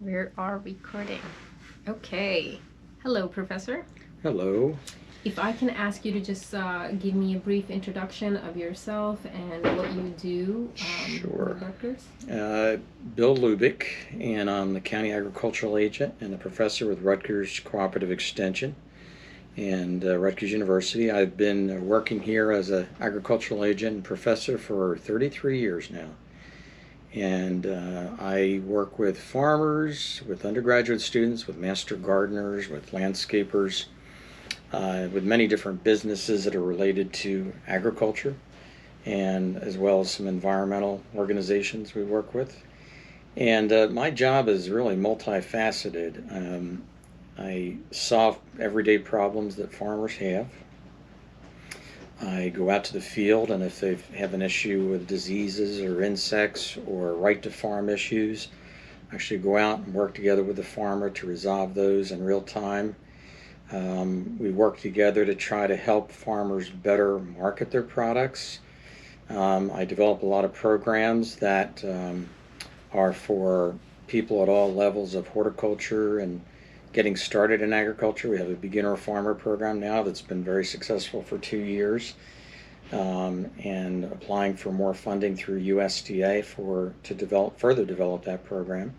We are recording. Okay. Hello, Professor. Hello. If I can ask you to just give me a brief introduction of yourself and what you do Sure. with Rutgers. Bill Hlubik, and I'm the County Agricultural Agent and a professor with Rutgers Cooperative Extension and Rutgers University. I've been working here as an agricultural agent and professor for 33 years now. And I work with farmers, with undergraduate students, with master gardeners, with landscapers, with many different businesses that are related to agriculture, and as well as some environmental organizations we work with. And my job is really multifaceted. I solve everyday problems that farmers have. I go out to the field, and if they have an issue with diseases or insects or right to farm issues, I actually go out and work together with the farmer to resolve those in real time. We work together to try to help farmers better market their products. I develop a lot of programs that are for people at all levels of horticulture and getting started in agriculture. We have a beginner farmer program now that's been very successful for 2 years, and applying for more funding through USDA to further develop that program.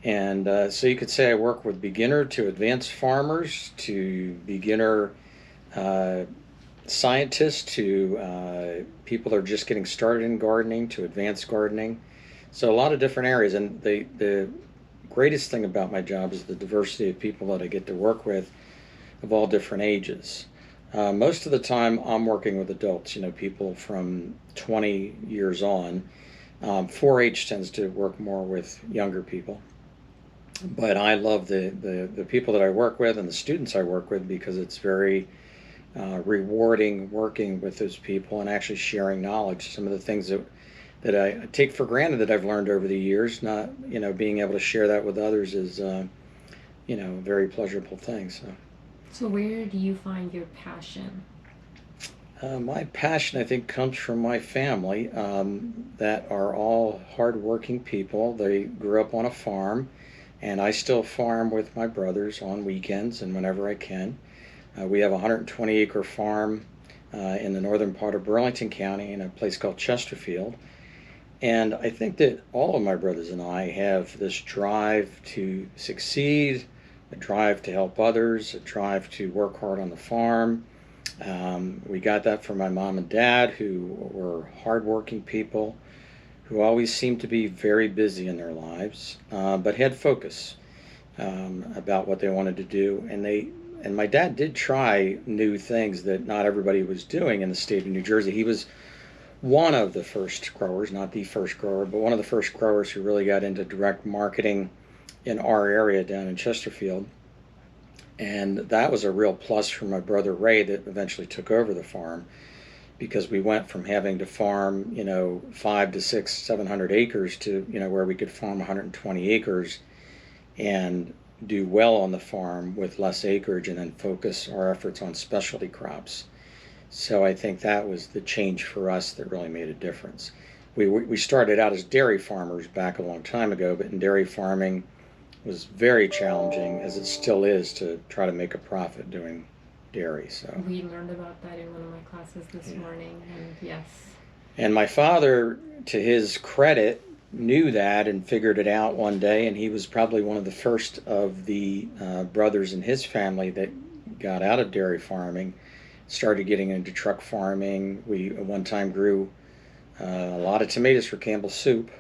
And so you could say I work with beginner to advanced farmers, to beginner scientists, to people that are just getting started in gardening, to advanced gardening. So a lot of different areas. And the greatest thing about my job is the diversity of people that I get to work with of all different ages. Most of the time I'm working with adults, people from 20 years on. 4-H tends to work more with younger people. But I love the people that I work with and the students I work with, because it's very rewarding working with those people and actually sharing knowledge. Some of the things that I take for granted that I've learned over the years, not being able to share that with others is a very pleasurable thing. So where do you find your passion? My passion, I think, comes from my family, that are all hardworking people. They grew up on a farm, and I still farm with my brothers on weekends and whenever I can. We have a 120-acre farm in the northern part of Burlington County in a place called Chesterfield. And I think that all of my brothers and I have this drive to succeed, a drive to help others, a drive to work hard on the farm. We got that from my mom and dad, who were hardworking people, who always seemed to be very busy in their lives, but had focus about what they wanted to do. And my dad did try new things that not everybody was doing in the state of New Jersey. He was one of the first growers, not the first grower, but one of the first growers who really got into direct marketing in our area down in Chesterfield. And that was a real plus for my brother Ray, that eventually took over the farm, because we went from having to farm 5 to 6, 700 acres to where we could farm 120 acres and do well on the farm with less acreage, and then focus our efforts on specialty crops. So I think that was the change for us that really made a difference. We started out as dairy farmers back a long time ago, but in dairy farming was very challenging, as it still is, to try to make a profit doing dairy. So we learned about that in one of my classes this morning, and yes. And my father, to his credit, knew that and figured it out one day, and he was probably one of the first of the brothers in his family that got out of dairy farming, started getting into truck farming. We at one time grew a lot of tomatoes for Campbell Soup,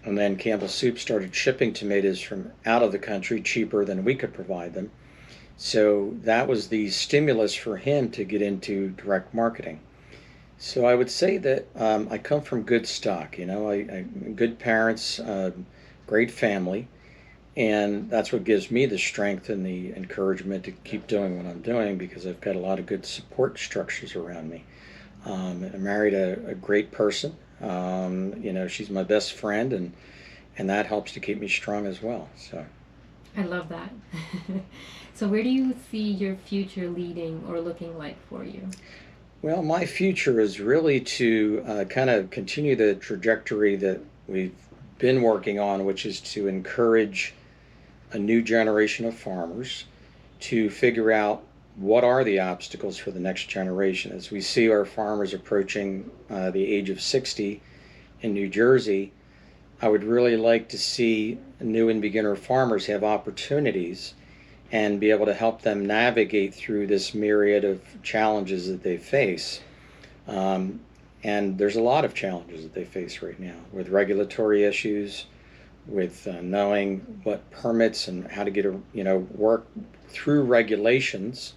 and then Campbell Soup started shipping tomatoes from out of the country cheaper than we could provide them. So that was the stimulus for him to get into direct marketing. So I would say that I come from good stock, good parents, great family, and that's what gives me the strength and the encouragement to keep doing what I'm doing, because I've got a lot of good support structures around me. I married a great person. She's my best friend, and that helps to keep me strong as well. So I love that. So where do you see your future leading or looking like for you? Well, my future is really to kind of continue the trajectory that we've been working on, which is to encourage a new generation of farmers to figure out what are the obstacles for the next generation. As we see our farmers approaching the age of 60 in New Jersey, I would really like to see new and beginner farmers have opportunities and be able to help them navigate through this myriad of challenges that they face. And there's a lot of challenges that they face right now with regulatory issues, with knowing what permits and how to get work through regulations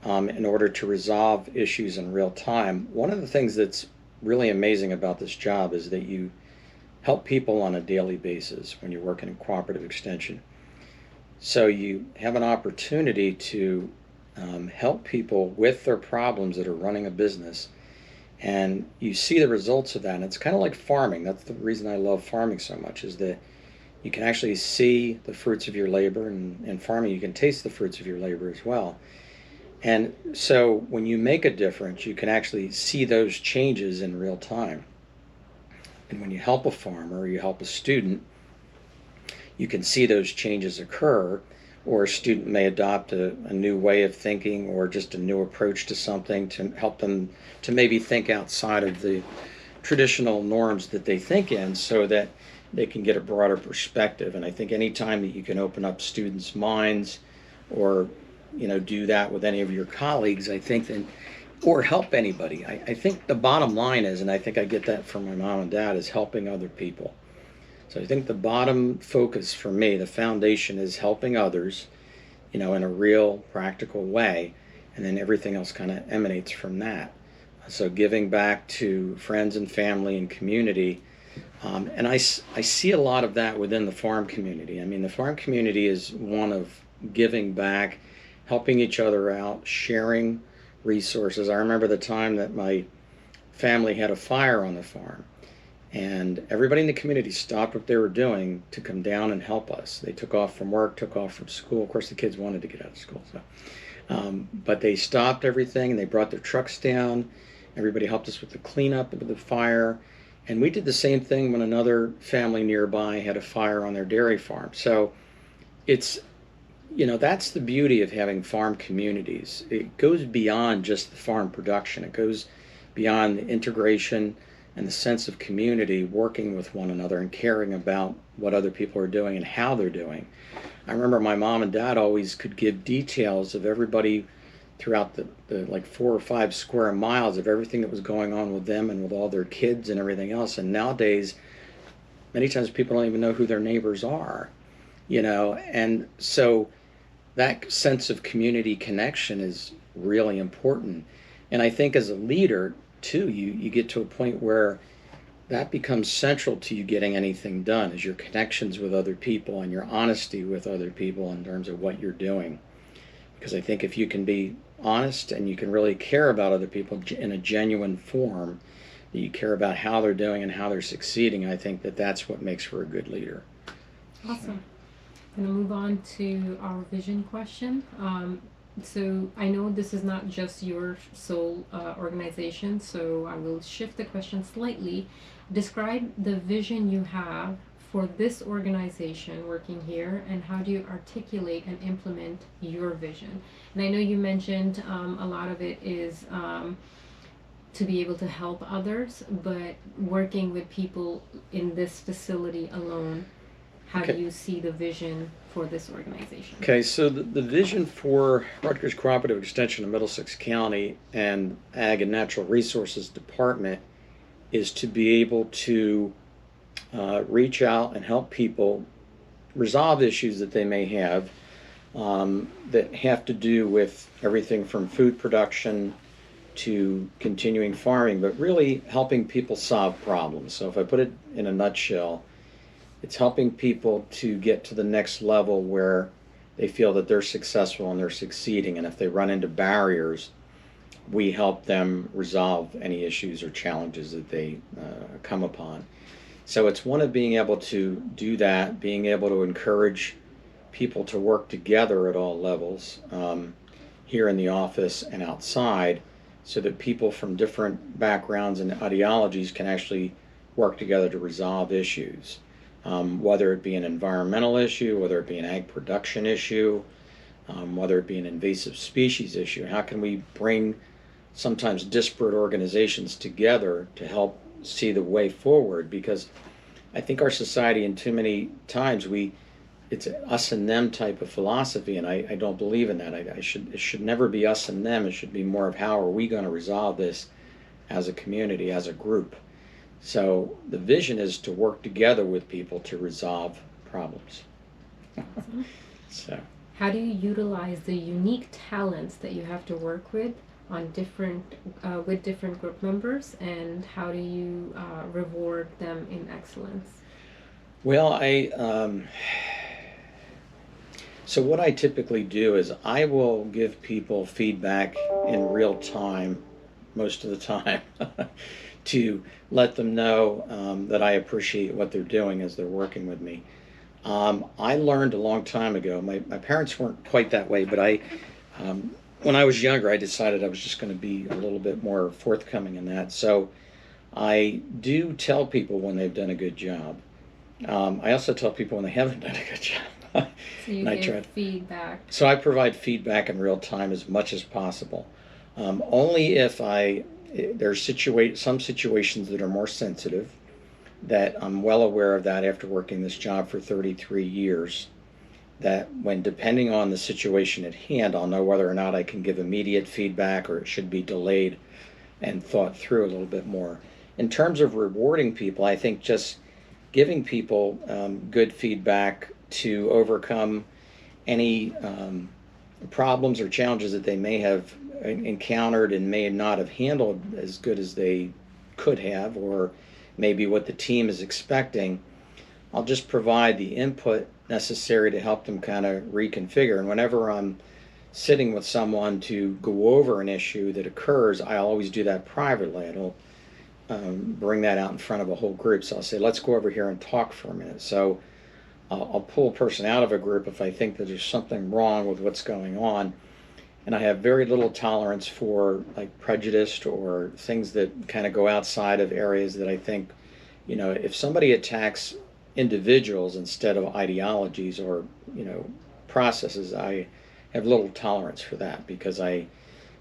in order to resolve issues in real time. One of the things that's really amazing about this job is that you help people on a daily basis when you're working in cooperative extension. So you have an opportunity to help people with their problems that are running a business, and you see the results of that. And it's kind of like farming. That's the reason I love farming so much, is that you can actually see the fruits of your labor, and in farming you can taste the fruits of your labor as well. And so when you make a difference, you can actually see those changes in real time. And when you help a farmer or you help a student, you can see those changes occur, or a student may adopt a new way of thinking or just a new approach to something to help them to maybe think outside of the traditional norms that they think in, so that they can get a broader perspective. And I think anytime that you can open up students' minds, or do that with any of your colleagues, I think then, or help anybody. I think the bottom line is, and I think I get that from my mom and dad, is helping other people. So I think the bottom focus for me, the foundation, is helping others, in a real practical way, and then everything else kind of emanates from that. So giving back to friends and family and community, and I see a lot of that within the farm community. I mean, the farm community is one of giving back, helping each other out, sharing resources. I remember the time that my family had a fire on the farm, and everybody in the community stopped what they were doing to come down and help us. They took off from work, took off from school. Of course, the kids wanted to get out of school, but they stopped everything and they brought their trucks down. Everybody helped us with the cleanup of the fire, and we did the same thing when another family nearby had a fire on their dairy farm. So it's that's the beauty of having farm communities. It goes beyond just the farm production. It goes beyond the integration and the sense of community, working with one another and caring about what other people are doing and how they're doing. I remember my mom and dad always could give details of everybody throughout the like 4 or 5 square miles of everything that was going on with them and with all their kids and everything else. And nowadays, many times people don't even know who their neighbors are, and so that sense of community connection is really important. And I think as a leader too, you get to a point where that becomes central to you getting anything done, is your connections with other people and your honesty with other people in terms of what you're doing. Because I think if you can be honest and you can really care about other people in a genuine form, that you care about how they're doing and how they're succeeding, I think that that's what makes for a good leader. Awesome. I'm going to move on to our vision question. So I know this is not just your sole organization, so I will shift the question slightly. Describe the vision you have for this organization working here, and how do you articulate and implement your vision? And I know you mentioned a lot of it is to be able to help others, but working with people in this facility alone, how do you see the vision for this organization? Okay, so the vision for Rutgers Cooperative Extension of Middlesex County and Ag and Natural Resources Department is to be able to reach out and help people resolve issues that they may have that have to do with everything from food production to continuing farming, but really helping people solve problems. So if I put it in a nutshell, it's helping people to get to the next level where they feel that they're successful and they're succeeding. And if they run into barriers, we help them resolve any issues or challenges that they come upon. So it's one of being able to do that, being able to encourage people to work together at all levels, here in the office and outside, so that people from different backgrounds and ideologies can actually work together to resolve issues. whether it be an environmental issue, whether it be an ag production issue, whether it be an invasive species issue. How can we bring sometimes disparate organizations together to help see the way forward? Because I think our society, in too many times, it's an us and them type of philosophy, and I don't believe in that. It should never be us and them. It should be more of how are we going to resolve this as a community, as a group. So the vision is to work together with people to resolve problems. So how do you utilize the unique talents that you have to work with on different group members, and how do you reward them in excellence? Well, so what I typically do is I will give people feedback in real time, most of the time, to let them know that I appreciate what they're doing as they're working with me. I learned a long time ago, my parents weren't quite that way, but when I was younger, I decided I was just going to be a little bit more forthcoming in that. So I do tell people when they've done a good job. I also tell people when they haven't done a good job. So you give feedback. So I provide feedback in real time as much as possible. Only if there's some situations that are more sensitive, that I'm well aware of that after working this job for 33 years, that when depending on the situation at hand, I'll know whether or not I can give immediate feedback or it should be delayed and thought through a little bit more. In terms of rewarding people, I think just giving people good feedback to overcome any problems or challenges that they may have encountered and may not have handled as good as they could have, or maybe what the team is expecting. I'll just provide the input necessary to help them kind of reconfigure. And whenever I'm sitting with someone to go over an issue that occurs, I always do that privately. I don't bring that out in front of a whole group. So I'll say, let's go over here and talk for a minute. So I'll pull a person out of a group if I think that there's something wrong with what's going on. And I have very little tolerance for like prejudice or things that kind of go outside of areas that I think, if somebody attacks individuals instead of ideologies or, processes, I have little tolerance for that, because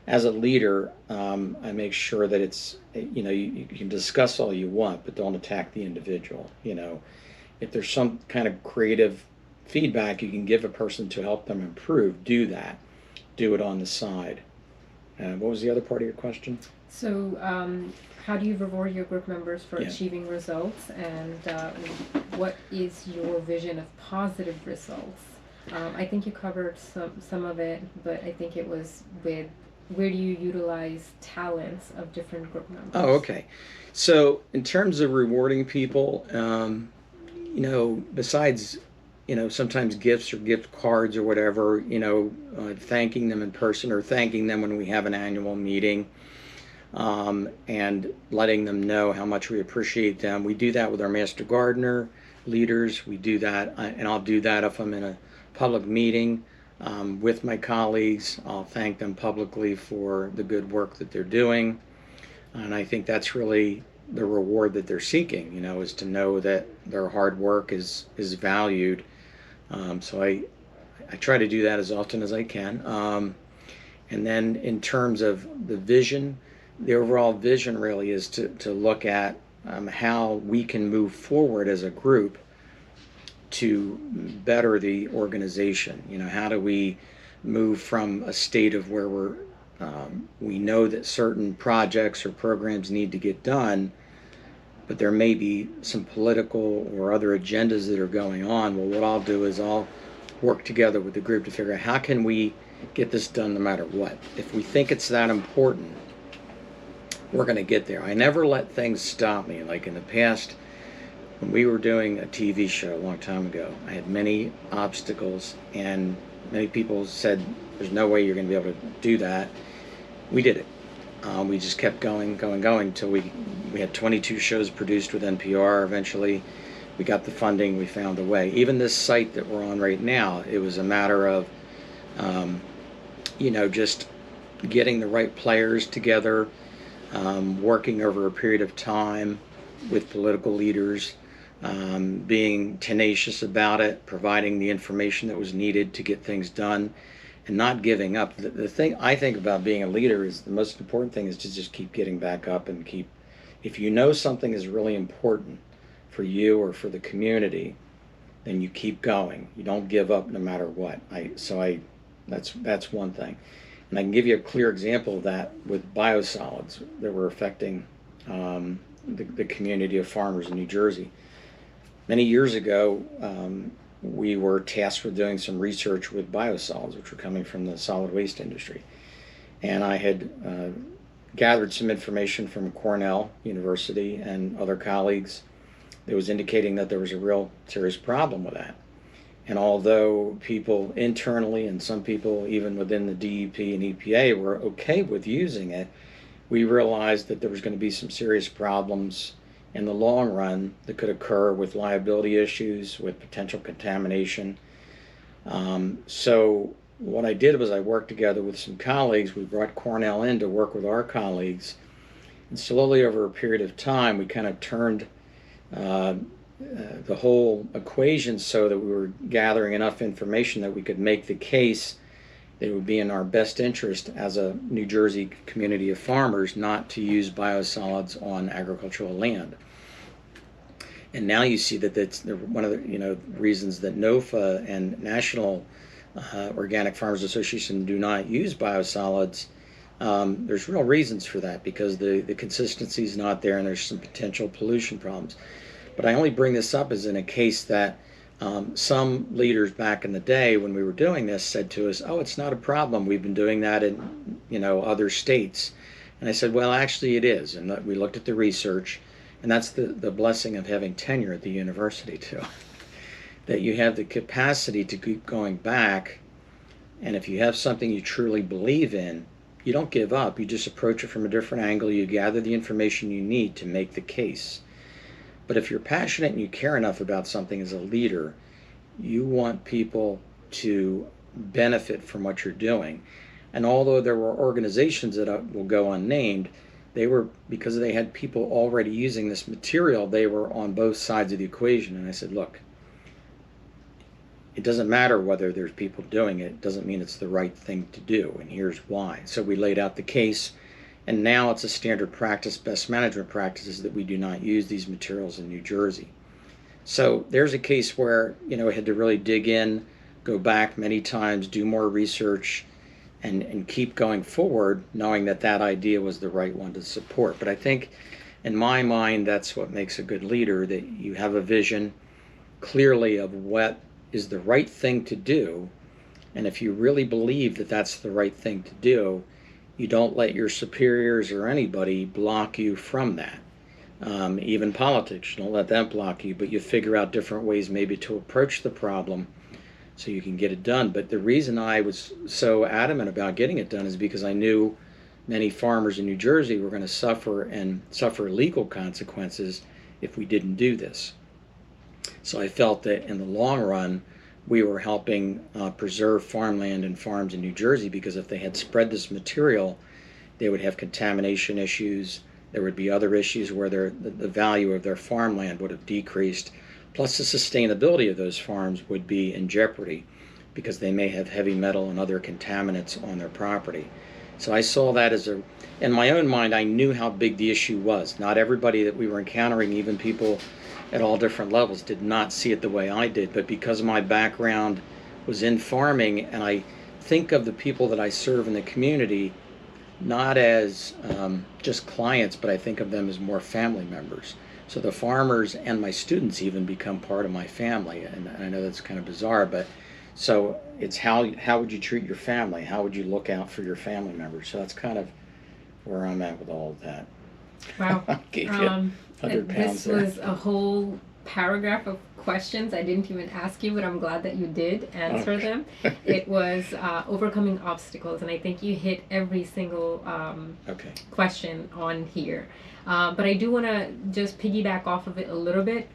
as a leader, I make sure that it's, you can discuss all you want, but don't attack the individual. If there's some kind of creative feedback you can give a person to help them improve, do that. Do it on the side. What was the other part of your question? So how do you reward your group members for achieving results, and what is your vision of positive results? I think you covered some of it, but I think it was with where do you utilize talents of different group members? Oh, okay. So in terms of rewarding people, besides sometimes gifts or gift cards or whatever, thanking them in person or thanking them when we have an annual meeting, and letting them know how much we appreciate them. We do that with our Master Gardener leaders. We do that, and I'll do that if I'm in a public meeting with my colleagues. I'll thank them publicly for the good work that they're doing. And I think that's really the reward that they're seeking, is to know that their hard work is valued. So I try to do that as often as I can. And then in terms of the vision, the overall vision really is to look at how we can move forward as a group to better the organization. How do we move from a state of where we know that certain projects or programs need to get done, but there may be some political or other agendas that are going on. Well, what I'll do is I'll work together with the group to figure out how can we get this done no matter what. If we think it's that important, we're going to get there. I never let things stop me. Like in the past, when we were doing a TV show a long time ago, I had many obstacles, and many people said, there's no way you're going to be able to do that. We did it. We just kept going until we had 22 shows produced with NPR. Eventually, we got the funding, we found a way. Even this site that we're on right now, it was a matter of, just getting the right players together, working over a period of time with political leaders, being tenacious about it, providing the information that was needed to get things done, and not giving up. The thing I think about being a leader is the most important thing is to just keep getting back up and keep, if you know something is really important for you or for the community, then you keep going. You don't give up no matter what. That's one thing. And I can give you a clear example of that with biosolids that were affecting the community of farmers in New Jersey. Many years ago, we were tasked with doing some research with biosolids, which were coming from the solid waste industry. And I had gathered some information from Cornell University and other colleagues that was indicating that there was a real serious problem with that. And although people internally and some people even within the DEP and EPA were okay with using it, we realized that there was going to be some serious problems in the long run that could occur with liability issues, with potential contamination. So what I did was I worked together with some colleagues. We brought Cornell in to work with our colleagues. And slowly over a period of time, we kind of turned the whole equation so that we were gathering enough information that we could make the case that it would be in our best interest as a New Jersey community of farmers not to use biosolids on agricultural land. And now you see that that's one of the reasons that NOFA and National Organic Farmers Association do not use biosolids. There's real reasons for that because the consistency is not there and there's some potential pollution problems. But I only bring this up as in a case that some leaders back in the day when we were doing this said to us, oh, it's not a problem. We've been doing that in other states. And I said, well, actually it is. And we looked at the research, and that's the blessing of having tenure at the university too. That you have the capacity to keep going back, and if you have something you truly believe in, you don't give up. You just approach it from a different angle. You gather the information you need to make the case. But if you're passionate and you care enough about something as a leader, you want people to benefit from what you're doing. And although there were organizations that will go unnamed, they were, because they had people already using this material, they were on both sides of the equation. And I said, look, it doesn't matter whether there's people doing it. It doesn't mean it's the right thing to do. And here's why. So we laid out the case. And now it's a standard practice, best management practices, that we do not use these materials in New Jersey. So there's a case where, I had to really dig in, go back many times, do more research, and keep going forward, knowing that that idea was the right one to support. But I think, in my mind, that's what makes a good leader, that you have a vision clearly of what is the right thing to do. And if you really believe that that's the right thing to do, you don't let your superiors or anybody block you from that. Even politics, you don't let them block you, but you figure out different ways maybe to approach the problem so you can get it done. But the reason I was so adamant about getting it done is because I knew many farmers in New Jersey were going to suffer legal consequences if we didn't do this. So I felt that in the long run, we were helping preserve farmland and farms in New Jersey, because if they had spread this material, they would have contamination issues. There would be other issues where the value of their farmland would have decreased, plus the sustainability of those farms would be in jeopardy because they may have heavy metal and other contaminants on their property. So I saw that as in my own mind, I knew how big the issue was. Not everybody that we were encountering, even people at all different levels, did not see it the way I did. But because my background was in farming, and I think of the people that I serve in the community not as just clients, but I think of them as more family members. So the farmers and my students even become part of my family. And I know that's kind of bizarre, but so it's how would you treat your family? How would you look out for your family members? So that's kind of where I'm at with all of that. Wow. Gave you 100 pounds this was a whole paragraph of questions I didn't even ask you, but I'm glad that you did answer them. It was overcoming obstacles, and I think you hit every single question on here. But I do want to just piggyback off of it a little bit.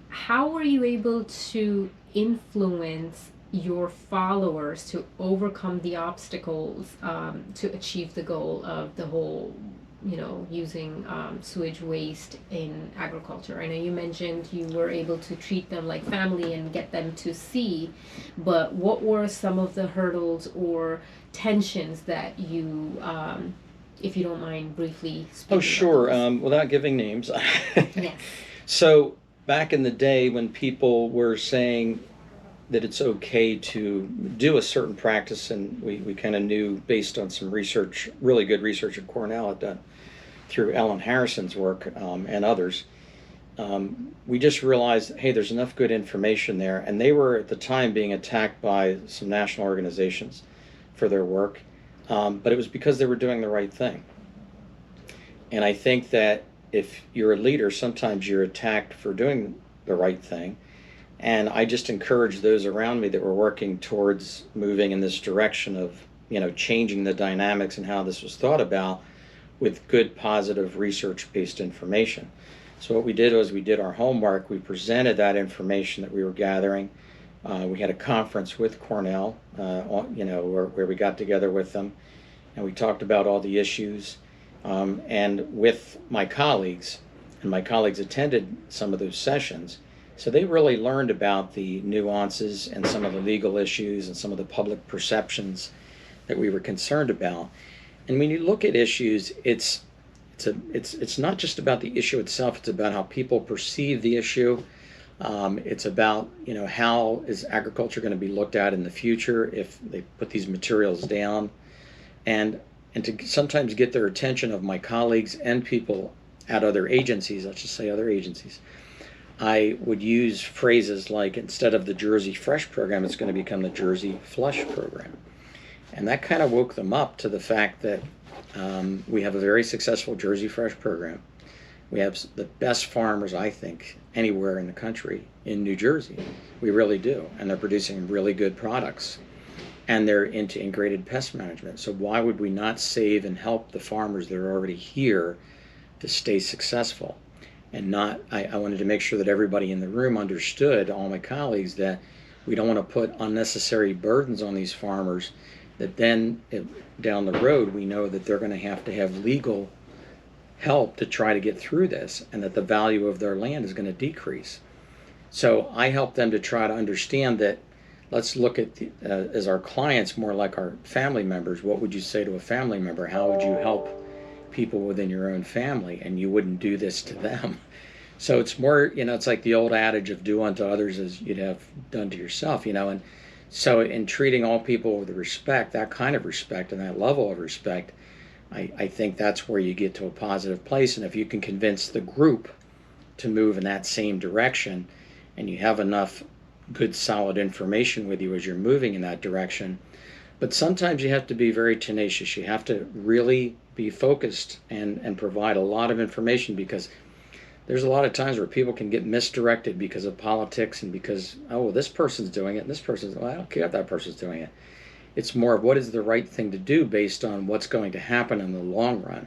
How were you able to influence your followers to overcome the obstacles to achieve the goal of the whole using sewage waste in agriculture. I know you mentioned you were able to treat them like family and get them to see, but what were some of the hurdles or tensions that you, if you don't mind briefly speaking Oh, sure. about Without giving names. this? Yes. So back in the day when people were saying that it's okay to do a certain practice, and we kind of knew based on some research, really good research at Cornell had done through Ellen Harrison's work and others, we just realized, hey, there's enough good information there. And they were at the time being attacked by some national organizations for their work, but it was because they were doing the right thing. And I think that if you're a leader, sometimes you're attacked for doing the right thing. And I just encourage those around me that were working towards moving in this direction of, changing the dynamics and how this was thought about with good, positive, research-based information. So what we did was we did our homework. We presented that information that we were gathering. We had a conference with Cornell, where we got together with them, and we talked about all the issues. And with my colleagues, and my colleagues attended some of those sessions, so they really learned about the nuances and some of the legal issues and some of the public perceptions that we were concerned about. And when you look at issues, it's not just about the issue itself. It's about how people perceive the issue. It's about how is agriculture going to be looked at in the future if they put these materials down, and to sometimes get their attention of my colleagues and people at other agencies. Let's just say other agencies. I would use phrases like, instead of the Jersey Fresh program, it's going to become the Jersey Flush program. And that kind of woke them up to the fact that we have a very successful Jersey Fresh program. We have the best farmers, I think, anywhere in the country in New Jersey. We really do. And they're producing really good products. And they're into integrated pest management. So why would we not save and help the farmers that are already here to stay successful? And I wanted to make sure that everybody in the room understood, all my colleagues, that we don't want to put unnecessary burdens on these farmers that then down the road we know that they're going to have legal help to try to get through this, and that the value of their land is going to decrease. So I help them to try to understand that let's look at as our clients more like our family members. What would you say to a family member? How would you help people within your own family? And you wouldn't do this to them. So it's more, it's like the old adage of do unto others as you'd have done to yourself, and so in treating all people with respect, that kind of respect and that level of respect, I think that's where you get to a positive place. And if you can convince the group to move in that same direction, and you have enough good solid information with you as you're moving in that direction, but sometimes you have to be very tenacious. You have to really be focused and provide a lot of information, because there's a lot of times where people can get misdirected because of politics and because, oh, well, this person's doing it and this person's, well, I don't care if that person's doing it. It's more of what is the right thing to do based on what's going to happen in the long run.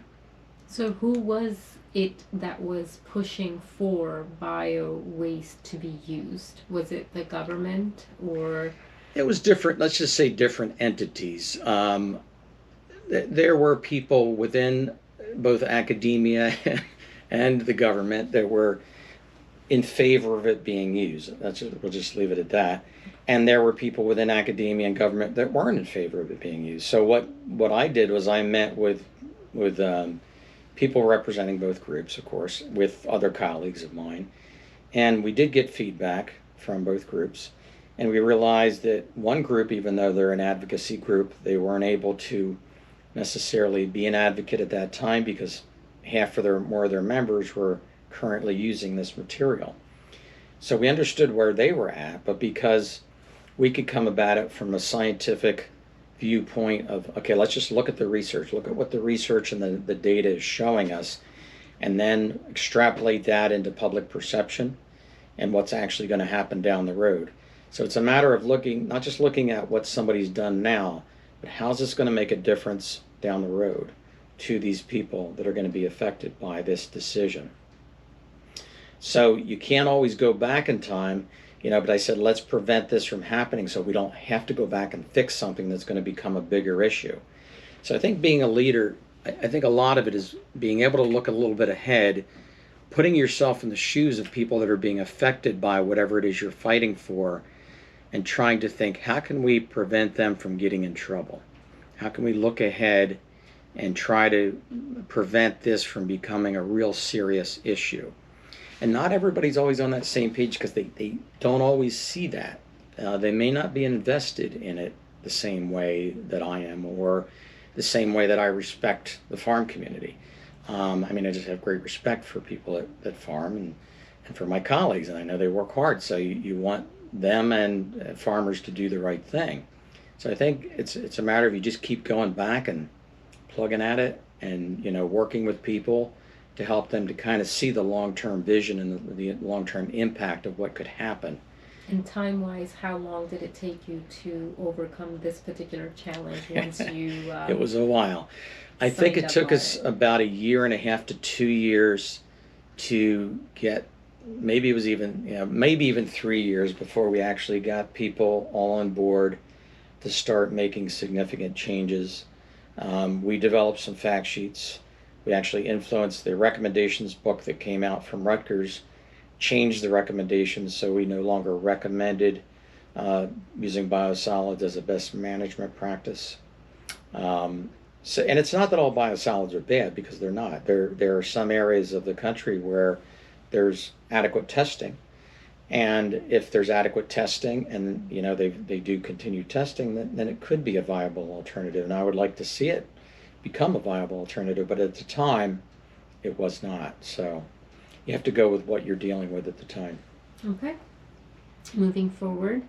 So who was it that was pushing for bio waste to be used? Was it the government, or? It was different, let's just say different entities. There were people within both academia and the government that were in favor of it being used. We'll just leave it at that. And there were people within academia and government that weren't in favor of it being used. So what I did was I met with people representing both groups, of course, with other colleagues of mine. And we did get feedback from both groups. And we realized that one group, even though they're an advocacy group, they weren't able to necessarily be an advocate at that time because half of more of their members were currently using this material. So we understood where they were at, but because we could come about it from a scientific viewpoint of, okay, let's just look at the research, look at what the research and the data is showing us, and then extrapolate that into public perception and what's actually going to happen down the road. So it's a matter of not just looking at what somebody's done now, but how's this going to make a difference down the road to these people that are going to be affected by this decision. So you can't always go back in time, but I said, let's prevent this from happening so we don't have to go back and fix something that's going to become a bigger issue. So I think being a leader, I think a lot of it is being able to look a little bit ahead, putting yourself in the shoes of people that are being affected by whatever it is you're fighting for, and trying to think, how can we prevent them from getting in trouble? How can we look ahead and try to prevent this from becoming a real serious issue? And not everybody's always on that same page because they don't always see that. They may not be invested in it the same way that I am, or the same way that I respect the farm community. I mean, I just have great respect for people that farm, and for my colleagues, and I know they work hard, so you want them and farmers to do the right thing. So I think it's a matter of you just keep going back and plugging at it, and working with people to help them to kind of see the long-term vision and the long-term impact of what could happen. And time-wise, how long did it take you to overcome this particular challenge once you It was a while. I think it took us about a year and a half to 2 years to get, maybe it was even, maybe even 3 years before we actually got people all on board to start making significant changes. We developed some fact sheets. We actually influenced the recommendations book that came out from Rutgers, changed the recommendations so we no longer recommended using biosolids as a best management practice. And it's not that all biosolids are bad, because they're not. There are some areas of the country where there's adequate testing, and if there's adequate testing and they do continue testing, then it could be a viable alternative. And I would like to see it become a viable alternative, but at the time it was not. So you have to go with what you're dealing with at the time. Okay. Moving forward.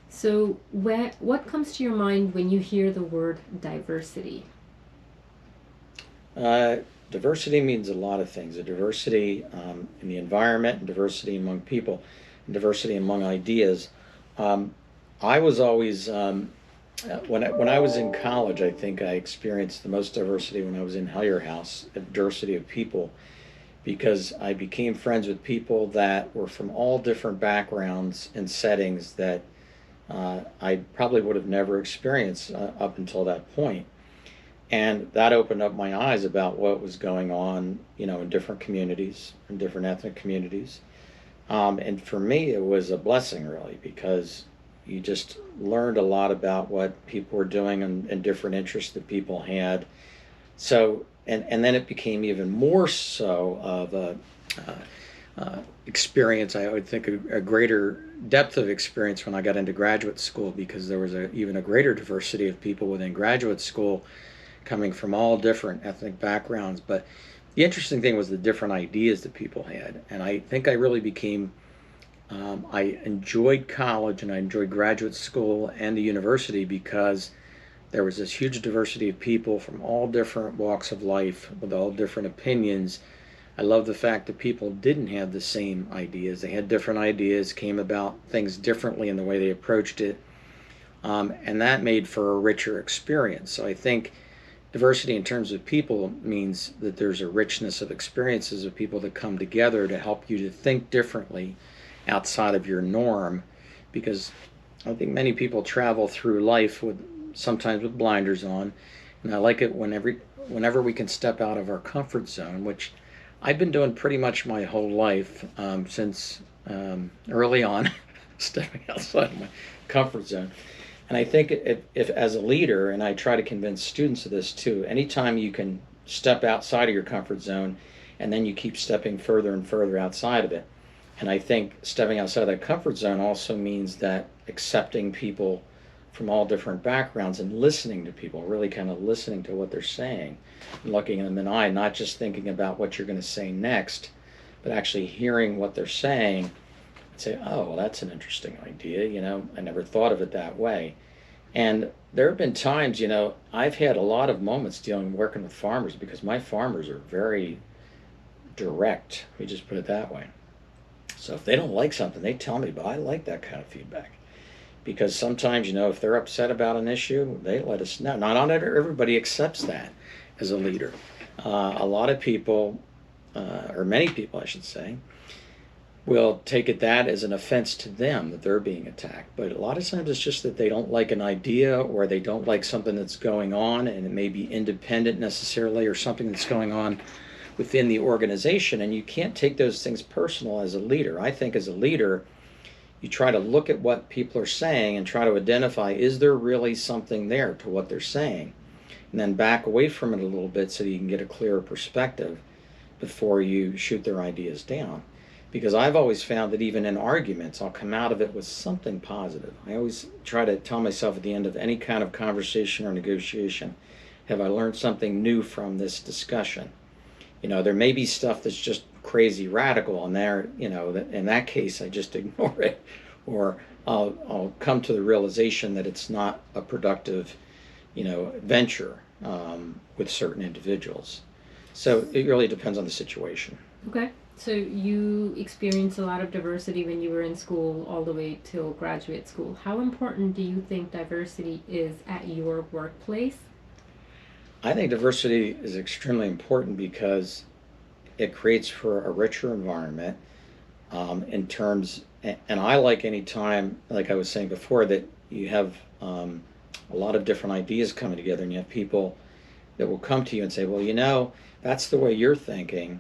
So what comes to your mind when you hear the word diversity? Diversity means a lot of things. A diversity in the environment, and diversity among people, and diversity among ideas. I was always, when I was in college, I think I experienced the most diversity when I was in Hellier House, a diversity of people, because I became friends with people that were from all different backgrounds and settings that I probably would have never experienced up until that point. And that opened up my eyes about what was going on, in different communities, in different ethnic communities. And for me, it was a blessing, really, because you just learned a lot about what people were doing and different interests that people had. So, and then it became even more so of a experience. I would think a greater depth of experience when I got into graduate school, because there was even a greater diversity of people within graduate school coming from all different ethnic backgrounds. But the interesting thing was the different ideas that people had. And I think I really became, I enjoyed college and I enjoyed graduate school and the university because there was this huge diversity of people from all different walks of life with all different opinions. I love the fact that people didn't have the same ideas. They had different ideas, came about things differently in the way they approached it. And that made for a richer experience. So I think diversity in terms of people means that there's a richness of experiences of people that come together to help you to think differently outside of your norm, because I think many people travel through life sometimes with blinders on, and I like it whenever we can step out of our comfort zone, which I've been doing pretty much my whole life since early on, stepping outside of my comfort zone. And I think if as a leader, and I try to convince students of this too, anytime you can step outside of your comfort zone and then you keep stepping further and further outside of it. And I think stepping outside that comfort zone also means that accepting people from all different backgrounds and listening to people, really kind of listening to what they're saying, and looking them in the eye, not just thinking about what you're going to say next, but actually hearing what they're saying and say, oh, well, that's an interesting idea, I never thought of it that way. And there have been times, I've had a lot of moments working with farmers, because my farmers are very direct, we just put it that way. So if they don't like something, they tell me, but I like that kind of feedback. Because sometimes, if they're upset about an issue, they let us know. Not everybody accepts that as a leader. A lot of people, or many people I should say, will take it that as an offense to them that they're being attacked. But a lot of times it's just that they don't like an idea, or they don't like something that's going on, and it may be independent necessarily, or something that's going on within the organization. And you can't take those things personal as a leader. I think as a leader, you try to look at what people are saying and try to identify, is there really something there to what they're saying? And then back away from it a little bit so that you can get a clearer perspective before you shoot their ideas down. Because I've always found that even in arguments, I'll come out of it with something positive. I always try to tell myself at the end of any kind of conversation or negotiation, have I learned something new from this discussion? There may be stuff that's just crazy radical, and there, in that case, I just ignore it, or I'll come to the realization that it's not a productive, venture with certain individuals. So it really depends on the situation. Okay. So you experienced a lot of diversity when you were in school all the way till graduate school. How important do you think diversity is at your workplace? I think diversity is extremely important because it creates for a richer environment in terms, and I like any time, like I was saying before, that you have a lot of different ideas coming together, and you have people that will come to you and say, well, that's the way you're thinking,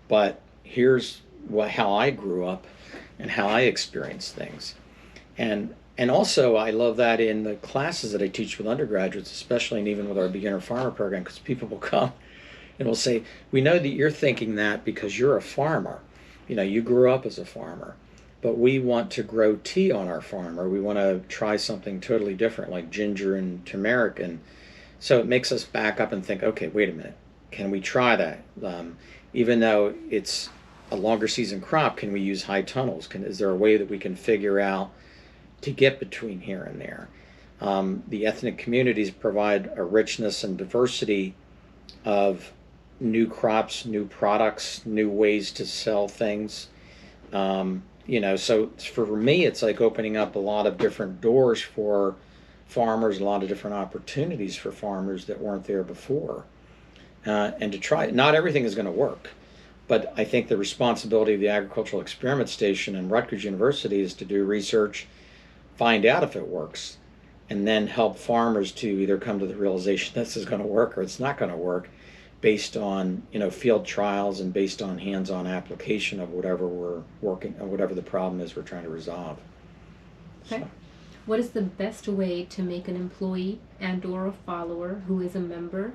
but here's how I grew up and how I experienced things. And also I love that in the classes that I teach with undergraduates, especially, and even with our beginner farmer program, because people will come and will say, we know that you're thinking that because you're a farmer. You grew up as a farmer, but we want to grow tea on our farm, or we want to try something totally different like ginger and turmeric. And so it makes us back up and think, okay, wait a minute, can we try that? Even though it's a longer season crop, can we use high tunnels? Is there a way that we can figure out to get between here and there? The ethnic communities provide a richness and diversity of new crops, new products, new ways to sell things. So for me, it's like opening up a lot of different doors for farmers, a lot of different opportunities for farmers that weren't there before. And to try, not everything is going to work. But I think the responsibility of the Agricultural Experiment Station and Rutgers University is to do research, find out if it works, and then help farmers to either come to the realization this is going to work or it's not going to work, based on field trials and based on hands-on application of whatever we're working, or whatever the problem is we're trying to resolve. Okay. So. What is the best way to make an employee and/or a follower who is a member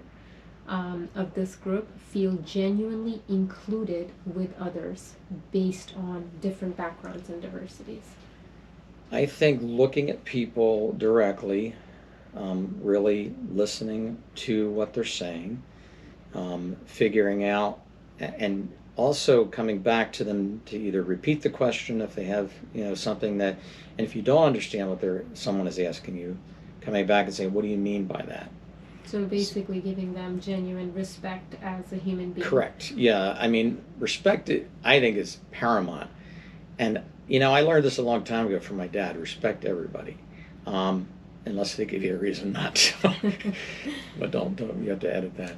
of this group feel genuinely included with others based on different backgrounds and diversities? I think looking at people directly, really listening to what they're saying, figuring out, and also coming back to them to either repeat the question if they have something that, and if you don't understand what someone is asking you, coming back and saying, what do you mean by that? So basically giving them genuine respect as a human being. Correct. Yeah. I mean, respect, I think, is paramount. And, I learned this a long time ago from my dad. Respect everybody. Unless they give you a reason not to. But don't, you have to edit that.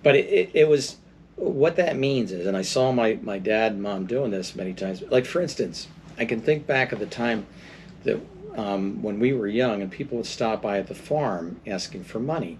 But it was, what that means is, and I saw my dad and mom doing this many times. Like, for instance, I can think back of the time that when we were young and people would stop by at the farm asking for money.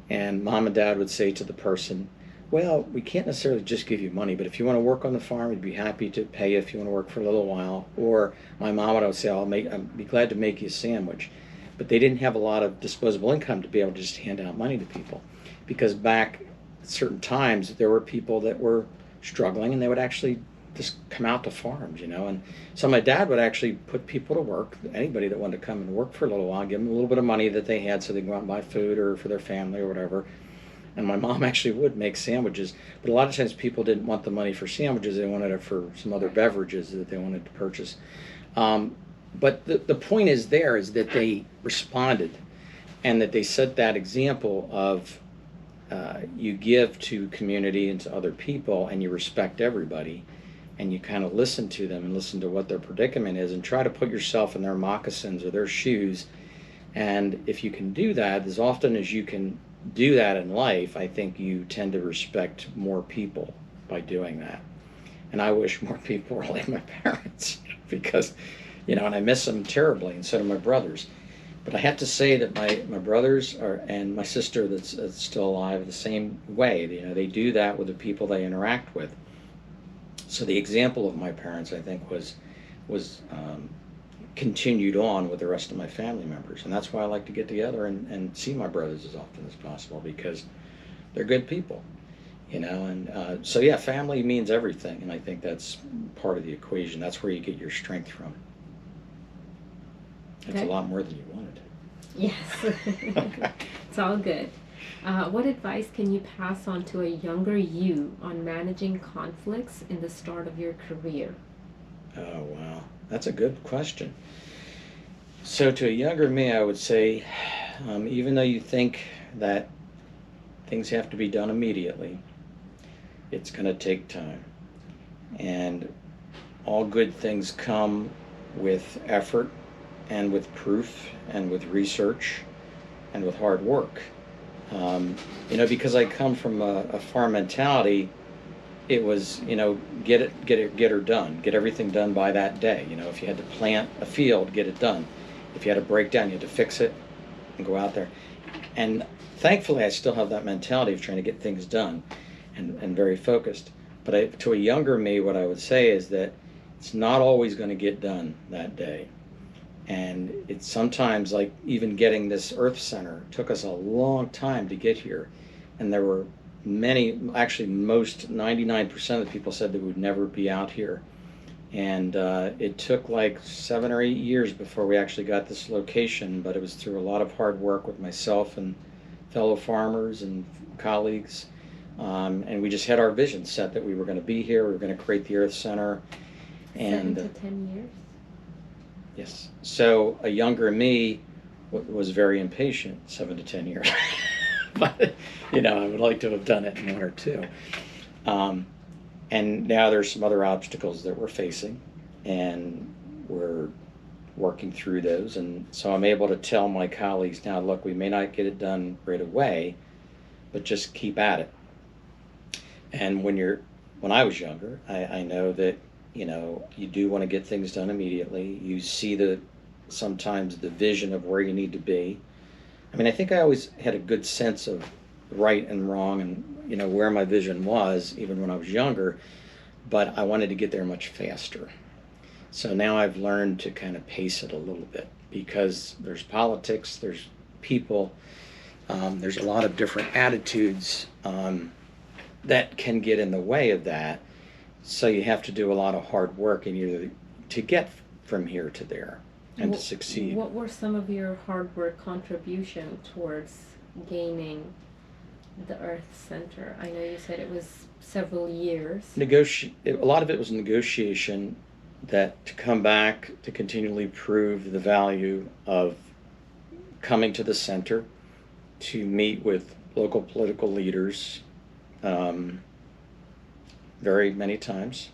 And mom and dad would say to the person, well, we can't necessarily just give you money, but if you want to work on the farm, we'd be happy to pay you if you want to work for a little while. Or my mom would always say, I'd be glad to make you a sandwich. But they didn't have a lot of disposable income to be able to just hand out money to people. Because back at certain times, there were people that were struggling, and they would actually just come out to farms, and so my dad would actually put people to work, anybody that wanted to come and work for a little while, give them a little bit of money that they had so they could go out and buy food or for their family or whatever. And my mom actually would make sandwiches, but a lot of times people didn't want the money for sandwiches, they wanted it for some other beverages that they wanted to purchase. But the point is that they responded, and that they set that example of you give to community and to other people, and you respect everybody, and you kind of listen to them and listen to what their predicament is, and try to put yourself in their moccasins or their shoes. And if you can do that, as often as you can do that in life, I think you tend to respect more people by doing that. And I wish more people were like my parents because, and I miss them terribly, and so do my brothers. But I have to say that my brothers and my sister that's still alive the same way. They do that with the people they interact with. So the example of my parents, I think, was continued on with the rest of my family members, and that's why I like to get together and see my brothers as often as possible, because they're good people, and so yeah, family means everything, and I think that's part of the equation. That's where you get your strength from. It's a lot more than you wanted. Yes. It's all good. What advice can you pass on to a younger you on managing conflicts in the start of your career? Oh, wow. That's a good question. So to a younger me, I would say, even though you think that things have to be done immediately, it's going to take time. And all good things come with effort and with proof and with research and with hard work. Because I come from a farm mentality, it was, get her done, get everything done by that day. If you had to plant a field, get it done. If you had a breakdown, you had to fix it and go out there. And thankfully, I still have that mentality of trying to get things done and very focused. But to a younger me, what I would say is that it's not always going to get done that day. And it's sometimes, like even getting this Earth Center took us a long time to get here. And there were many, actually most 99% of the people said they would never be out here. And it took like 7 or 8 years before we actually got this location, but it was through a lot of hard work with myself and fellow farmers and colleagues. And we just had our vision set that we were going to be here, we were going to create the Earth Center. And 7 to 10 years? Yes. So a younger me was very impatient, 7 to 10 years. But, I would like to have done it in 1 or 2. And now there's some other obstacles that we're facing, and we're working through those. And so I'm able to tell my colleagues now, look, we may not get it done right away, but just keep at it. And when I was younger, I know that, you do want to get things done immediately. You see sometimes the vision of where you need to be. I mean, I think I always had a good sense of right and wrong and, where my vision was, even when I was younger, but I wanted to get there much faster. So now I've learned to kind of pace it a little bit, because there's politics, there's people, there's a lot of different attitudes that can get in the way of that. So you have to do a lot of hard work to get from here to there and to succeed. What were some of your hard work contribution towards gaining the Earth Center? I know you said it was several years. A lot of it was negotiation, that to come back to continually prove the value of coming to the center, to meet with local political leaders very many times,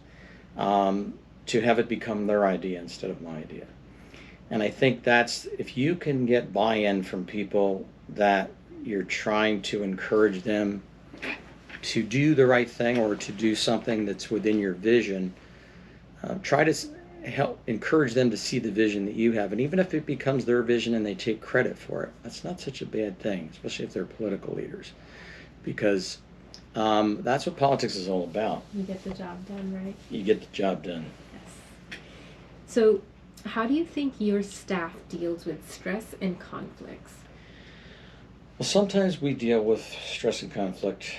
to have it become their idea instead of my idea. And I think that's, if you can get buy-in from people that you're trying to encourage them to do the right thing or to do something that's within your vision, try to help encourage them to see the vision that you have. And even if it becomes their vision and they take credit for it, that's not such a bad thing, especially if they're political leaders, because that's what politics is all about. You get the job done, right? You get the job done. Yes. So, how do you think your staff deals with stress and conflicts? Well, sometimes we deal with stress and conflict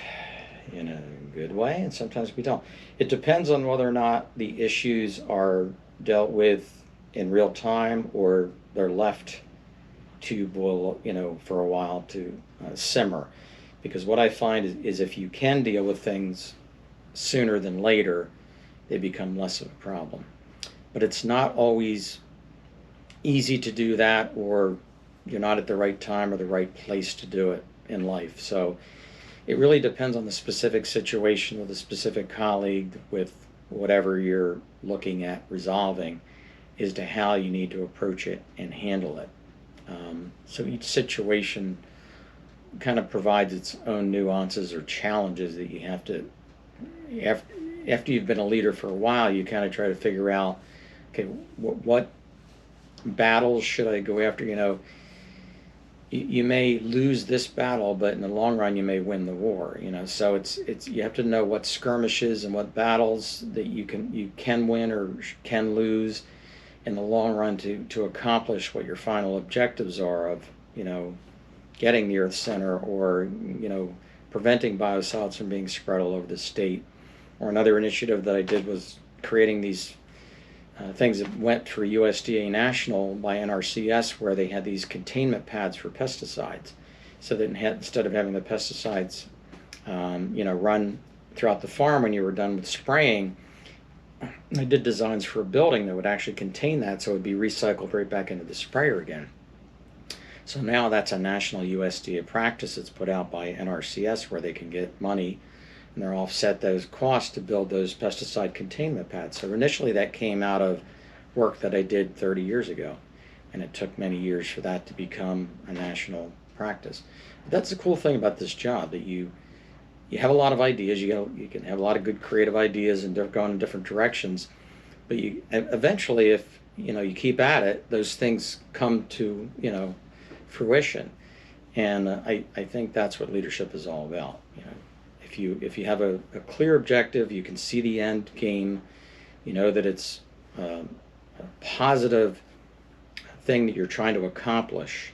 in a good way, and sometimes we don't. It depends on whether or not the issues are dealt with in real time or they're left to boil, for a while to simmer. Because what I find is if you can deal with things sooner than later, they become less of a problem. But it's not always easy to do that, or you're not at the right time or the right place to do it in life. So it really depends on the specific situation with a specific colleague, with whatever you're looking at resolving, as to how you need to approach it and handle it. So each situation kind of provides its own nuances or challenges that you have after you've been a leader for a while, you kind of try to figure out, okay, what battles should I go after? You may lose this battle, but in the long run, you may win the war. So it's you have to know what skirmishes and what battles that you can win or can lose in the long run to accomplish what your final objectives are of getting the Earth center, or preventing biosolids from being spread all over the state. Or another initiative that I did was creating these things that went for USDA National by NRCS, where they had these containment pads for pesticides, so that instead of having the pesticides run throughout the farm when you were done with spraying, I did designs for a building that would actually contain that, so it would be recycled right back into the sprayer again. So now that's a national USDA practice that's put out by NRCS, where they can get money and they're offset those costs to build those pesticide containment pads. So initially that came out of work that I did 30 years ago, and it took many years for that to become a national practice. But that's the cool thing about this job, that you have a lot of ideas. You can have a lot of good creative ideas and go in different directions, but you eventually, if you keep at it, those things come to fruition. And I think that's what leadership is all about. If you have a clear objective, you can see the end game, that it's a positive thing that you're trying to accomplish,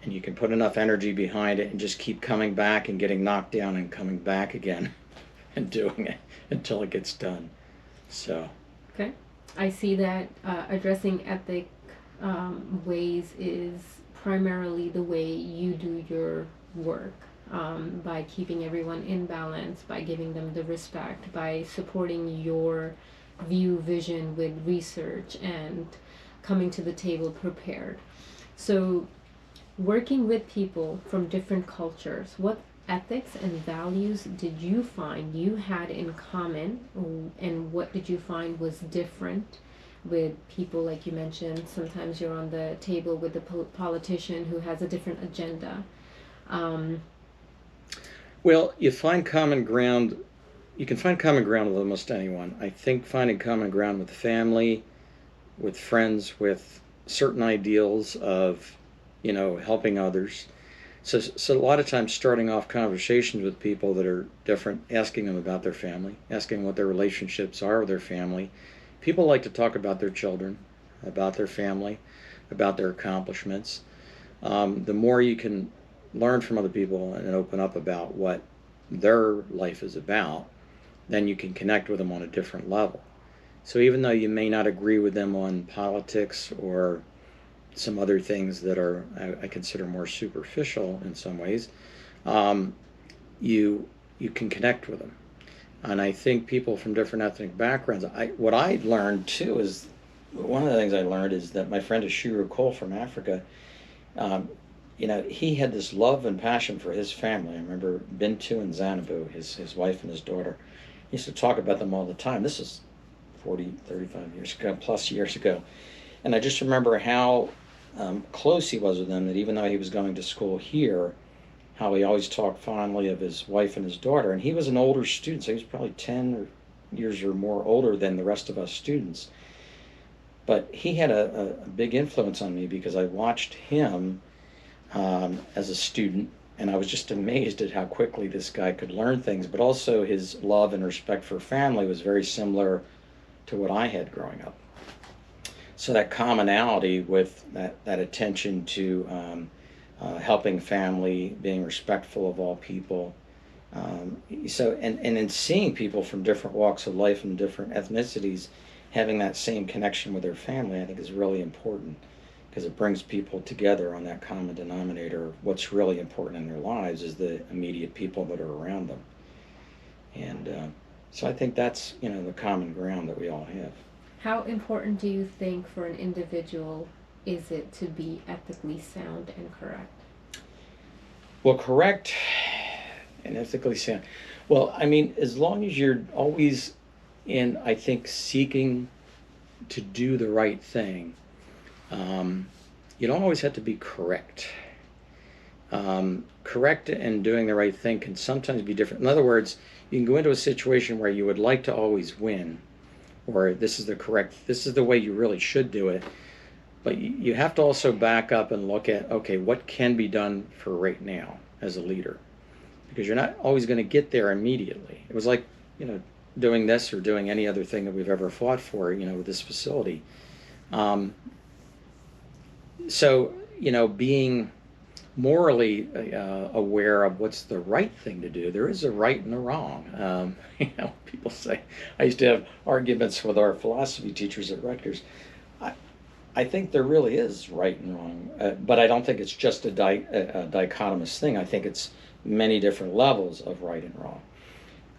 and you can put enough energy behind it and just keep coming back and getting knocked down and coming back again and doing it until it gets done. So. Okay. I see that addressing ethic ways is primarily the way you do your work. By keeping everyone in balance, by giving them the respect, by supporting your vision with research, and coming to the table prepared. So, working with people from different cultures, what ethics and values did you find you had in common, and what did you find was different with people? Like you mentioned, sometimes you're on the table with a politician who has a different agenda. Well, you find common ground. You can find common ground with almost anyone. I think finding common ground with family, with friends, with certain ideals of, helping others. So a lot of times starting off conversations with people that are different, asking them about their family, asking what their relationships are with their family. People like to talk about their children, about their family, about their accomplishments. The more you can learn from other people and open up about what their life is about, then you can connect with them on a different level. So even though you may not agree with them on politics or some other things that are, I consider, more superficial in some ways, you can connect with them. And I think people from different ethnic backgrounds, what I learned too is, one of the things I learned is that my friend Ashiru Cole from Africa, he had this love and passion for his family. I remember Bintu and Zanabu, his wife and his daughter. He used to talk about them all the time. This is 40, 35 years ago, plus years ago. And I just remember how close he was with them, that even though he was going to school here, how he always talked fondly of his wife and his daughter. And he was an older student, so he was probably 10 years or more older than the rest of us students. But he had a big influence on me, because I watched him as a student, and I was just amazed at how quickly this guy could learn things, but also his love and respect for family was very similar to what I had growing up. So that commonality with that attention to helping family, being respectful of all people, and in seeing people from different walks of life and different ethnicities having that same connection with their family, I think is really important, because it brings people together on that common denominator of what's really important in their lives is the immediate people that are around them. And so I think that's, the common ground that we all have. How important do you think for an individual is it to be ethically sound and correct? Well, correct and ethically sound. Well, I mean, as long as you're always I think, seeking to do the right thing, you don't always have to be correct. correct and doing the right thing can sometimes be different. In other words, you can go into a situation where you would like to always win, or this is the way you really should do it. But you have to also back up and look at, okay, what can be done for right now as a leader? Because you're not always going to get there immediately. It was like, doing this or doing any other thing that we've ever fought for, with this facility. So, being morally aware of what's the right thing to do. There is a right and a wrong. People say, I used to have arguments with our philosophy teachers at Rutgers. I think there really is right and wrong, but I don't think it's just a dichotomous thing. I think it's many different levels of right and wrong.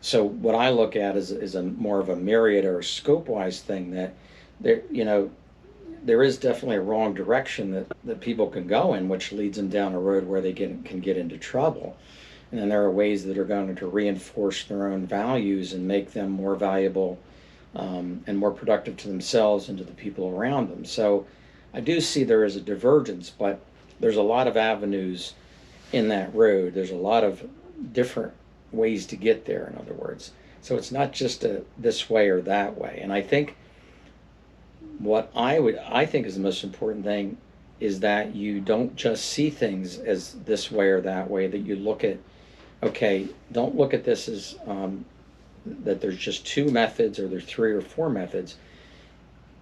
So what I look at is a more of a myriad or a scope-wise thing, that there is definitely a wrong direction that people can go in, which leads them down a road where they can get into trouble. And then there are ways that are going to reinforce their own values and make them more valuable and more productive to themselves and to the people around them. So I do see there is a divergence, but there's a lot of avenues in that road. There's a lot of different ways to get there, in other words. So it's not just this way or that way. And I think what I think is the most important thing is that you don't just see things as this way or that way, that you look at, okay, don't look at this as that there's just two methods or there's three or four methods.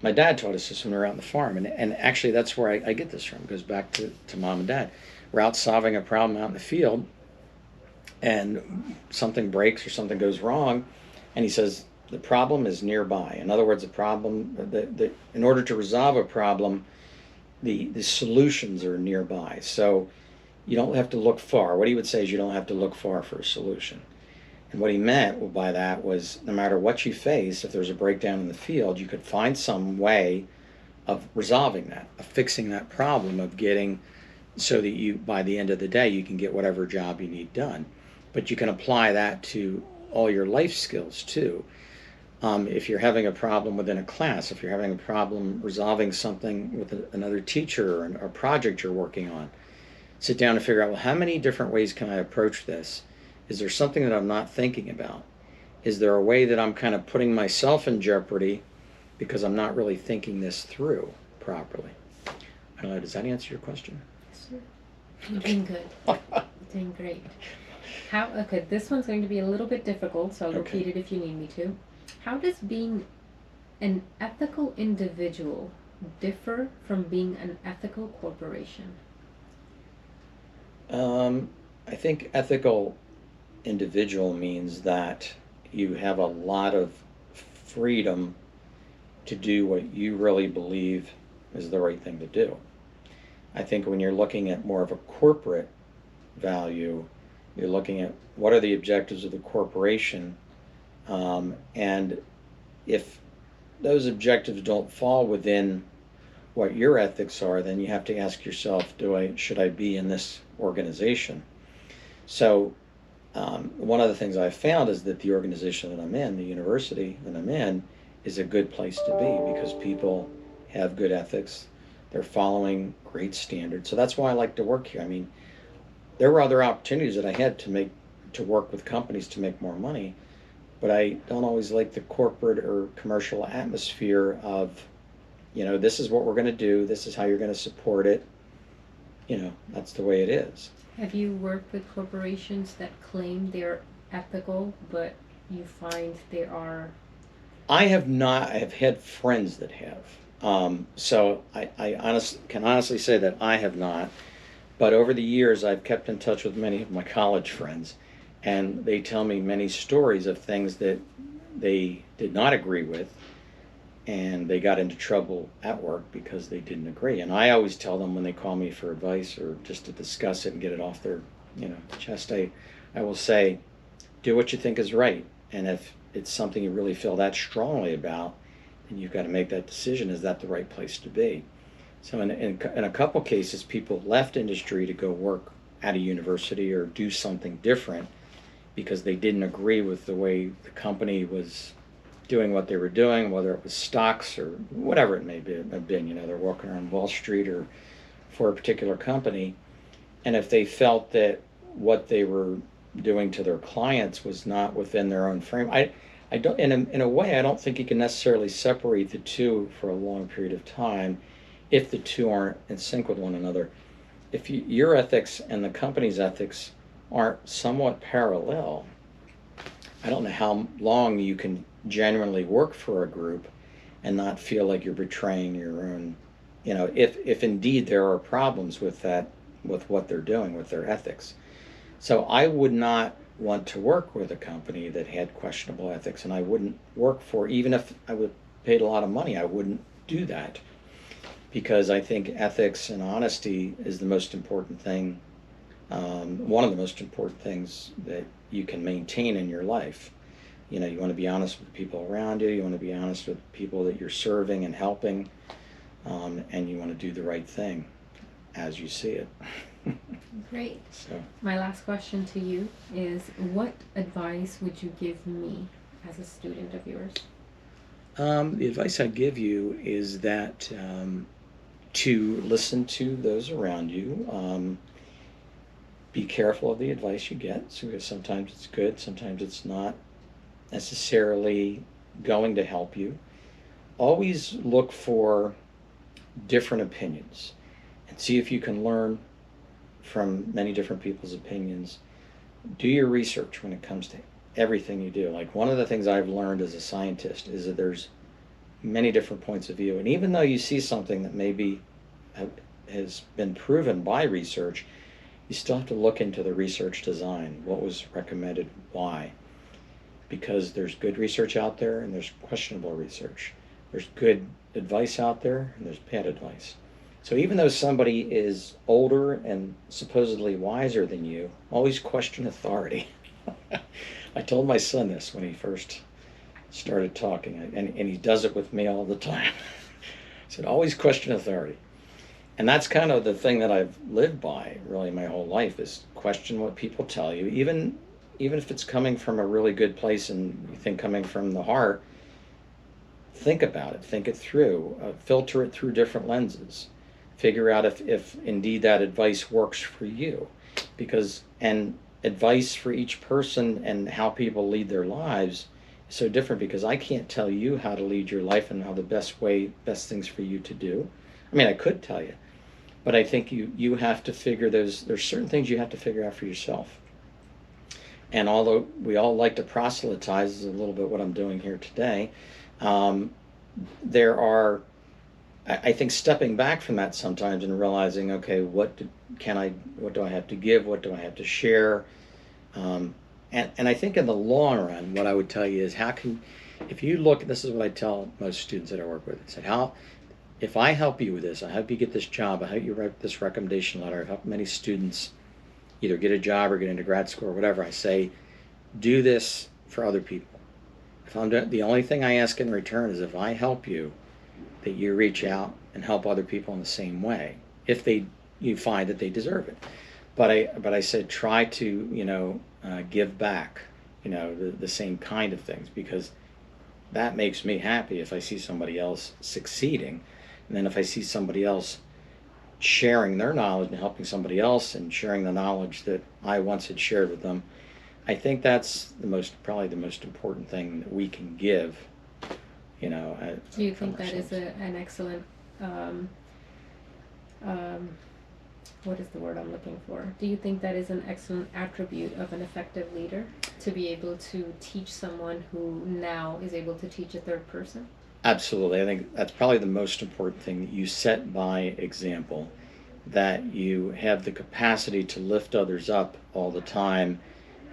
My dad taught us this when we were out on the farm, and actually that's where I get this from. It goes back to mom and dad. We're out solving a problem out in the field, and something breaks or something goes wrong, and he says, the problem is nearby. In other words, in order to resolve a problem, the solutions are nearby. So you don't have to look far. What he would say is you don't have to look far for a solution. And what he meant by that was, no matter what you face, if there's a breakdown in the field, you could find some way of resolving that, of fixing that problem, of getting so that you, by the end of the day, you can get whatever job you need done. But you can apply that to all your life skills too. If you're having a problem within a class, if you're having a problem resolving something with another teacher or a project you're working on, sit down and figure out, well, how many different ways can I approach this? Is there something that I'm not thinking about? Is there a way that I'm kind of putting myself in jeopardy because I'm not really thinking this through properly? I don't know, does that answer your question? Sure. You're doing good. You're doing great. Okay, this one's going to be a little bit difficult, so I'll repeat it if you need me to. How does being an ethical individual differ from being an ethical corporation? I think ethical individual means that you have a lot of freedom to do what you really believe is the right thing to do. I think when you're looking at more of a corporate value, you're looking at what are the objectives of the corporation, and if those objectives don't fall within what your ethics are, then you have to ask yourself, should I be in this organization? So one of the things I've found is that the organization that I'm in, the university that I'm in, is a good place to be because people have good ethics. They're following great standards. So that's why I like to work here. I mean, there were other opportunities that I had to work with companies to make more money, but I don't always like the corporate or commercial atmosphere of, this is what we're going to do, this is how you're going to support it. That's the way it is. Have you worked with corporations that claim they're ethical, but you find they are? I have not. I have had friends that have. So I can honestly say that I have not. But over the years, I've kept in touch with many of my college friends, and they tell me many stories of things that they did not agree with, and they got into trouble at work because they didn't agree. And I always tell them when they call me for advice or just to discuss it and get it off their chest, I will say, do what you think is right. And if it's something you really feel that strongly about, then you've got to make that decision. Is that the right place to be? So in a couple cases, people left industry to go work at a university or do something different because they didn't agree with the way the company was doing what they were doing, whether it was stocks or whatever it may have been. They're walking around Wall Street or for a particular company. And if they felt that what they were doing to their clients was not within their own frame, I don't, in a way, I don't think you can necessarily separate the two for a long period of time if the two aren't in sync with one another. If your ethics and the company's ethics aren't somewhat parallel, I don't know how long you can genuinely work for a group and not feel like you're betraying your own, if indeed there are problems with that, with what they're doing, with their ethics. So I would not want to work with a company that had questionable ethics, and I wouldn't work for, even if I would paid a lot of money, I wouldn't do that, because I think ethics and honesty is the most important thing, one of the most important things that you can maintain in your life. You want to be honest with the people around you, you want to be honest with the people that you're serving and helping, and you want to do the right thing as you see it. Great. So, my last question to you is, what advice would you give me as a student of yours? The advice I'd give you is that to listen to those around you. Be careful of the advice you get, because sometimes it's good, sometimes it's not necessarily going to help you. Always look for different opinions and see if you can learn from many different people's opinions. Do your research when it comes to everything you do. Like, one of the things I've learned as a scientist is that there's many different points of view, and even though you see something that maybe has been proven by research, you still have to look into the research design. What was recommended, why? Because there's good research out there and there's questionable research. There's good advice out there and there's bad advice. So even though somebody is older and supposedly wiser than you, always question authority. I told my son this when he first started talking, and he does it with me all the time. I said, always question authority. And that's kind of the thing that I've lived by really my whole life, is question what people tell you, even if it's coming from a really good place and you think coming from the heart. Think about it, think it through, filter it through different lenses, figure out if indeed that advice works for you, and advice for each person and how people lead their lives is so different, because I can't tell you how to lead your life and how the best things for you to do. I mean, I could tell you, but I think you have to figure there's certain things you have to figure out for yourself. And although we all like to proselytize, is a little bit what I'm doing here today, there are, I think, stepping back from that sometimes and realizing, okay, what do I have to give? What do I have to share? And I think in the long run, what I would tell you is, if you look, this is what I tell most students that I work with. I said, if I help you with this, I help you get this job, I help you write this recommendation letter, I help many students either get a job or get into grad school or whatever, I say, do this for other people. If I'm doing, the only thing I ask in return is, if I help you, that you reach out and help other people in the same way, if you find that they deserve it. But I said, try to give back, the same kind of things, because that makes me happy if I see somebody else succeeding. And then if I see somebody else sharing their knowledge and helping somebody else and sharing the knowledge that I once had shared with them, I think that's probably the most important thing that we can give. Do you think that is an excellent, what is the word I'm looking for? Do you think that is an excellent attribute of an effective leader, to be able to teach someone who now is able to teach a third person? Absolutely. I think that's probably the most important thing, that you set by example, that you have the capacity to lift others up all the time,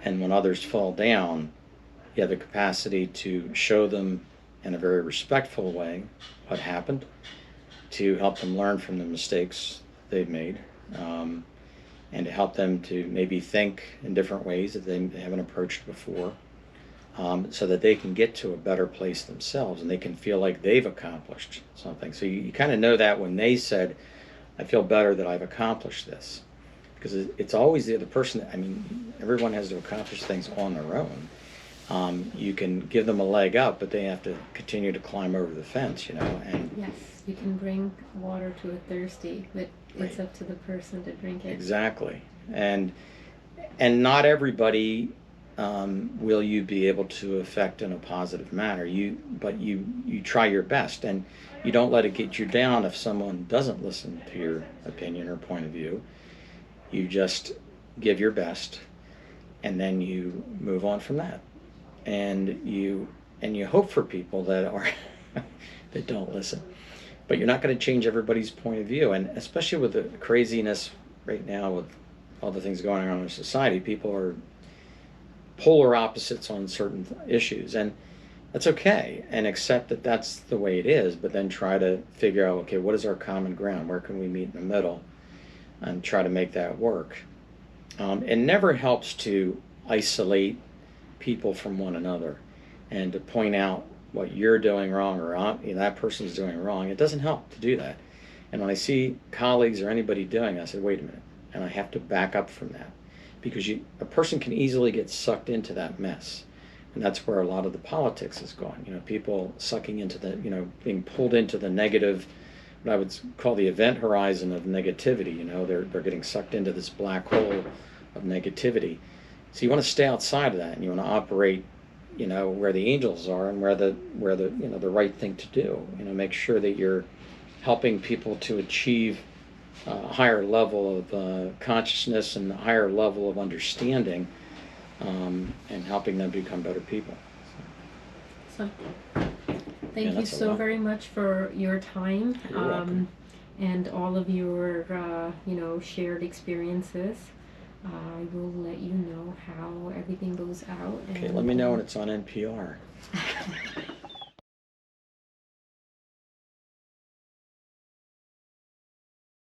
and when others fall down, you have the capacity to show them in a very respectful way what happened, to help them learn from the mistakes they've made, and to help them to maybe think in different ways that they haven't approached before, so that they can get to a better place themselves and they can feel like they've accomplished something. So you kind of know that when they said, I feel better that I've accomplished this. Because it's always the other person. Everyone has to accomplish things on their own. you can give them a leg up, but they have to continue to climb over the fence, and Yes, you can bring water to a thirsty, but it's Right. up to the person to drink it. Exactly. And not everybody will you be able to affect in a positive manner. But you try your best, and you don't let it get you down if someone doesn't listen to your opinion or point of view. You just give your best, and then you move on from that. And you hope for people that are that don't listen. But you're not going to change everybody's point of view, and especially with the craziness right now with all the things going on in society, people are polar opposites on certain issues, and that's okay, and accept that that's the way it is, but then try to figure out, okay, what is our common ground? Where can we meet in the middle and try to make that work? It never helps to isolate people from one another and to point out what you're doing wrong or that person's doing wrong. It doesn't help to do that. And when I see colleagues or anybody doing it, I say, wait a minute, and I have to back up from that, because a person can easily get sucked into that mess, and that's where a lot of the politics is going. People sucking into being pulled into the negative, what I would call the event horizon of negativity. They're getting sucked into this black hole of negativity. So you want to stay outside of that, and you want to operate, where the angels are and where the the right thing to do. Make sure that you're helping people to achieve a higher level of consciousness and a higher level of understanding, and helping them become better people. So, thank you that's a so lot. very much for your time, You're welcome. and all of your shared experiences. I will let you know how everything goes out. Okay, and let me know when it's on NPR.